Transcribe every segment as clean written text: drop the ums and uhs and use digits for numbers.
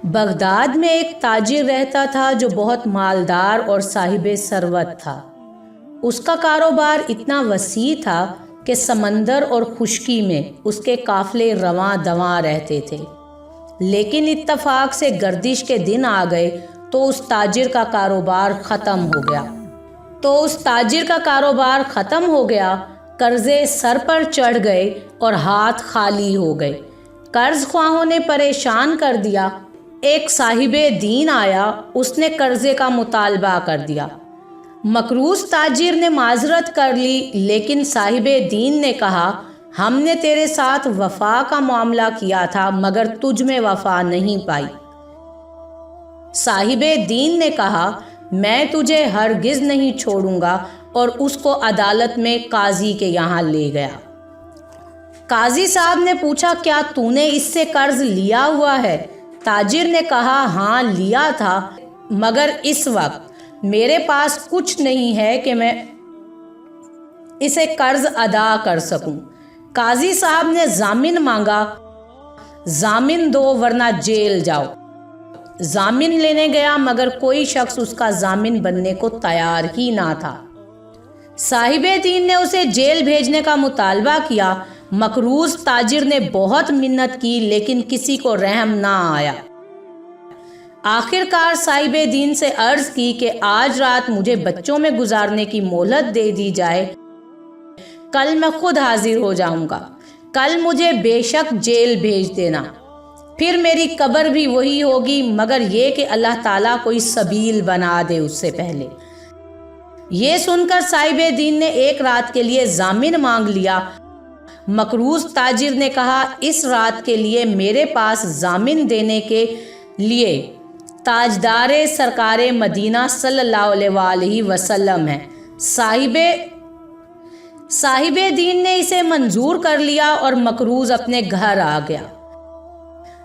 Baghdad میں ایک تاجر رہتا تھا جو بہت مالدار اور صاحب ثروت تھا۔ اس کا کاروبار اتنا وسیع تھا کہ سمندر اور خشکی میں اس کے قافلے رواں دواں رہتے تھے۔ لیکن اتفاق سے گردش کے دن آ گئے تو اس تاجر کا کاروبار ختم ہو گیا۔ قرضے سر پر چڑھ گئے اور ہاتھ خالی ہو گئے۔ قرض خواہوں نے پریشان کر دیا۔ ایک صاحب دین آیا، اس نے قرضے کا مطالبہ کر دیا۔ مقروض تاجر نے معذرت کر لی، لیکن صاحب دین نے کہا، ہم نے تیرے ساتھ وفا کا معاملہ کیا تھا مگر تجھ میں وفا نہیں پائی۔ صاحب دین نے کہا، میں تجھے ہرگز نہیں چھوڑوں گا، اور اس کو عدالت میں قاضی کے یہاں لے گیا۔ قاضی صاحب نے پوچھا، کیا تو نے اس سے قرض لیا ہوا ہے؟ تاجر نے کہا، ہاں لیا تھا، مگر اس وقت میرے پاس کچھ نہیں ہے کہ میں اسے قرض ادا کر سکوں۔ قاضی صاحب نے ضامن مانگا، ضامن دو ورنہ جیل جاؤ۔ ضامن لینے گیا مگر کوئی شخص اس کا ضامن بننے کو تیار ہی نہ تھا۔ صاحب دین نے اسے جیل بھیجنے کا مطالبہ کیا۔ مقروض تاجر نے بہت منت کی لیکن کسی کو رحم نہ آیا۔ آخر کار صاحب دین سے عرض کی کہ آج رات مجھے بچوں میں گزارنے کی مہلت دے دی جائے، کل میں خود حاضر ہو جاؤں گا۔ کل مجھے بے شک جیل بھیج دینا، پھر میری قبر بھی وہی ہوگی، مگر یہ کہ اللہ تعالیٰ کوئی سبیل بنا دے اس سے پہلے۔ یہ سن کر صاحب دین نے ایک رات کے لیے ضامن مانگ لیا۔ مقروض تاجر نے کہا، اس رات کے لیے میرے پاس ضامن دینے کے لیے تاجدار سرکار مدینہ صلی اللہ علیہ وآلہ وسلم ہے۔ صاحب دین نے اسے منظور کر لیا اور مقروض اپنے گھر آ گیا،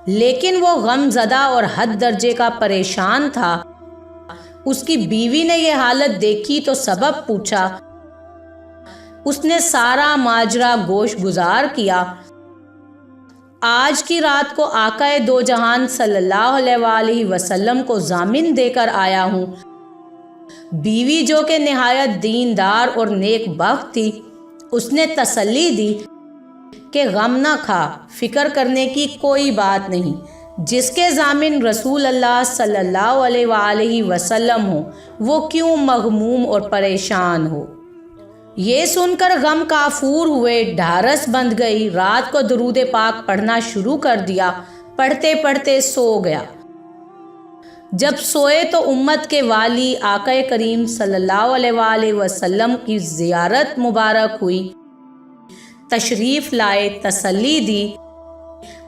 لیکن وہ غم زدہ اور حد درجے کا پریشان تھا۔ اس کی بیوی نے یہ حالت دیکھی تو سبب پوچھا۔ اس نے سارا ماجرا گوش گزار کیا۔ آج کی رات کو آقا دو جہان صلی اللہ علیہ وآلہ وسلم کو ضامن دے کر آیا ہوں۔ بیوی جو کہ نہایت دیندار اور نیک بخت تھی، اس نے تسلی دی کہ غم نہ کھا، فکر کرنے کی کوئی بات نہیں، جس کے ضامن رسول اللہ صلی اللہ علیہ وآلہ وسلم ہو وہ کیوں مغموم اور پریشان ہو۔ یہ سن کر غم کافور ہوئے، ڈھارس بندھ گئی، رات کو درود پاک پڑھنا شروع کر دیا، پڑھتے پڑھتے سو گیا۔ جب سوئے تو امت کے والی آقا کریم صلی اللہ علیہ وآلہ وسلم کی زیارت مبارک ہوئی، تشریف لائے، تسلی دی،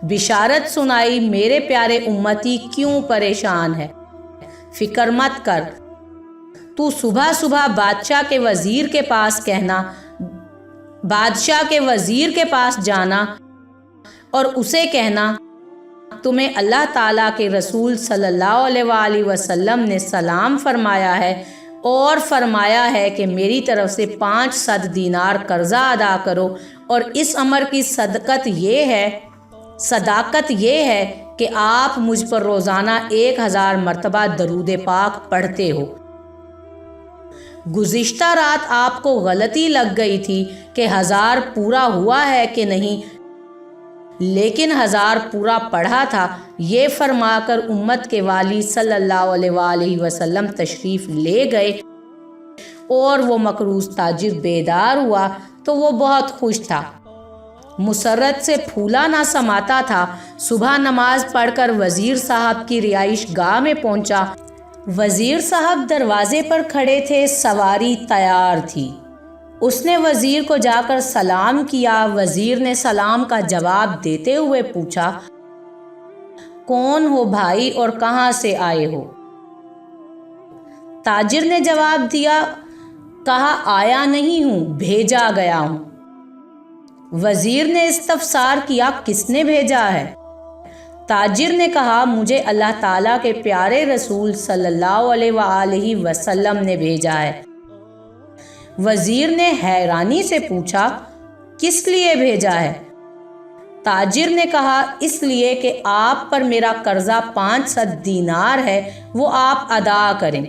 بشارت سنائی، میرے پیارے امتی کیوں پریشان ہے؟ فکر مت کر، تو صبح صبح بادشاہ کے وزیر کے پاس جانا اور اسے کہنا، تمہیں اللہ تعالیٰ کے رسول صلی اللہ علیہ وآلہ وسلم نے سلام فرمایا ہے اور فرمایا ہے کہ میری طرف سے 500 دینار قرضہ ادا کرو، اور اس امر کی صداقت یہ ہے کہ آپ مجھ پر روزانہ 1000 مرتبہ درود پاک پڑھتے ہو۔ گزشتہ رات آپ کو غلطی لگ گئی تھی کہ 1000 پورا ہوا ہے کہ نہیں، لیکن 1000 پورا پڑھا تھا۔ یہ فرما کر امت کے والی صلی اللہ علیہ وآلہ وسلم تشریف لے گئے، اور وہ مقروض تاجر بیدار ہوا تو وہ بہت خوش تھا، مسرت سے پھولا نہ سماتا تھا۔ صبح نماز پڑھ کر وزیر صاحب کی رہائش گاہ میں پہنچا۔ وزیر صاحب دروازے پر کھڑے تھے، سواری تیار تھی۔ اس نے وزیر کو جا کر سلام کیا۔ وزیر نے سلام کا جواب دیتے ہوئے پوچھا، کون ہو بھائی اور کہاں سے آئے ہو؟ تاجر نے جواب دیا، کہا آیا نہیں ہوں، بھیجا گیا ہوں۔ وزیر نے استفسار کیا، کس نے بھیجا ہے؟ تاجر نے کہا، مجھے اللہ تعالیٰ کے پیارے رسول صلی اللہ علیہ وآلہ وسلم نے بھیجا ہے۔ وزیر نے حیرانی سے پوچھا، کس لیے بھیجا ہے؟ تاجر نے کہا اس لیے کہ آپ پر میرا قرضہ 500 دینار ہے، وہ آپ ادا کریں۔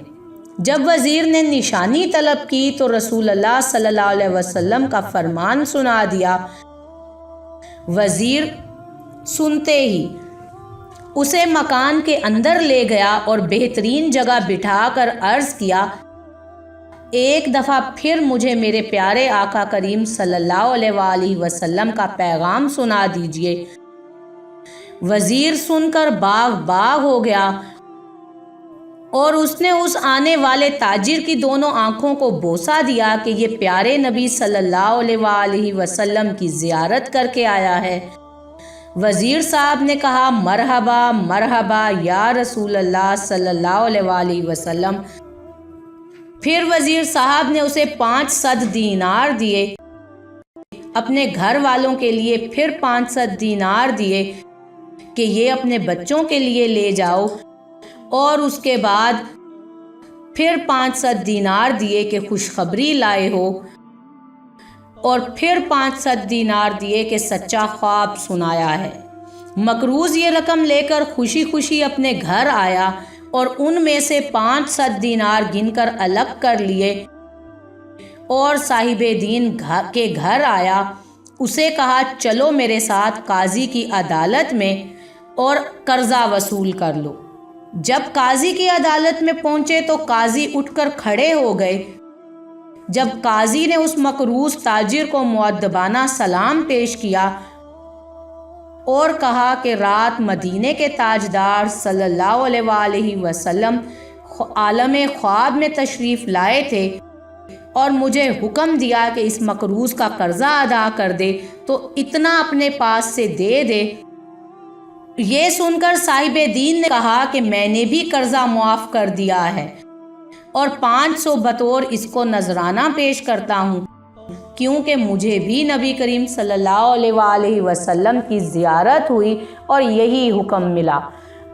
جب وزیر نے نشانی طلب کی تو رسول اللہ صلی اللہ علیہ وسلم کا فرمان سنا دیا۔ وزیر سنتے ہی اسے مکان کے اندر لے گیا اور بہترین جگہ بٹھا کر عرض کیا، ایک دفعہ پھر مجھے میرے پیارے آقا کریم صلی اللہ علیہ وآلہ وسلم کا پیغام سنا دیجئے۔ وزیر سن کر باغ ہو گیا اور اس نے اس آنے والے تاجر کی دونوں آنکھوں کو بوسہ دیا کہ یہ پیارے نبی صلی اللہ علیہ وآلہ وسلم کی زیارت کر کے آیا ہے۔ وزیر صاحب نے کہا، مرحبا مرحبا یا رسول اللہ صلی اللہ علیہ وآلہ وسلم۔ پھر وزیر صاحب نے اسے 500 دینار دیے، اپنے گھر والوں کے لیے پھر 500 دینار دیے کہ یہ اپنے بچوں کے لیے لے جاؤ، اور اس کے بعد پھر 500 دینار دیے کہ خوشخبری لائے ہو، اور پھر 500 دینار دیے کہ سچا خواب سنایا ہے۔ مقروض یہ رقم لے کر خوشی خوشی اپنے گھر آیا اور ان میں سے 500 دینار گن کر الگ کر لیے، اور صاحب دین کے گھر آیا، اسے کہا چلو میرے ساتھ قاضی کی عدالت میں اور قرضہ وصول کر لو۔ جب قاضی کی عدالت میں پہنچے تو قاضی اٹھ کر کھڑے ہو گئے۔ جب قاضی نے اس مقروض تاجر کو مؤدبانہ سلام پیش کیا اور کہا کہ رات مدینے کے تاجدار صلی اللہ علیہ وآلہ وسلم عالم خواب میں تشریف لائے تھے اور مجھے حکم دیا کہ اس مقروض کا قرضہ ادا کر دے، تو اتنا اپنے پاس سے دے دے۔ یہ سن کر صاحب دین نے کہا کہ میں نے بھی قرضہ معاف کر دیا ہے اور 500 بطور اس کو نذرانہ پیش کرتا ہوں، کیونکہ مجھے بھی نبی کریم صلی اللہ علیہ وآلہ وسلم کی زیارت ہوئی اور یہی حکم ملا۔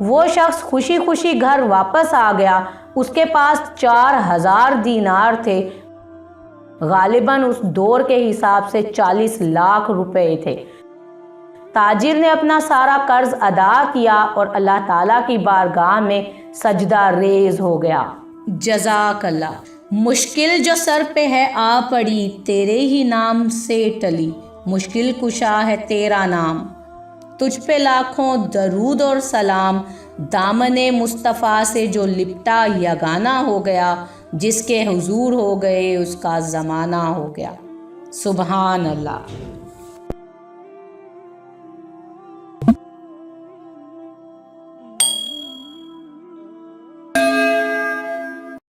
وہ شخص خوشی خوشی گھر واپس آ گیا۔ اس کے پاس 4000 دینار تھے، غالباً اس دور کے حساب سے 40 لاکھ روپے تھے۔ تاجر نے اپنا سارا قرض ادا کیا اور اللہ تعالیٰ کی بارگاہ میں سجدہ ریز ہو گیا۔ جزاک اللہ۔ مشکل جو سر پہ ہے آ پڑی، تیرے ہی نام سے ٹلی، مشکل کشا ہے تیرا نام، تجھ پہ لاکھوں درود اور سلام، دامن مصطفیٰ سے جو لپٹا یگانہ ہو گیا، جس کے حضور ہو گئے اس کا زمانہ ہو گیا۔ سبحان اللہ۔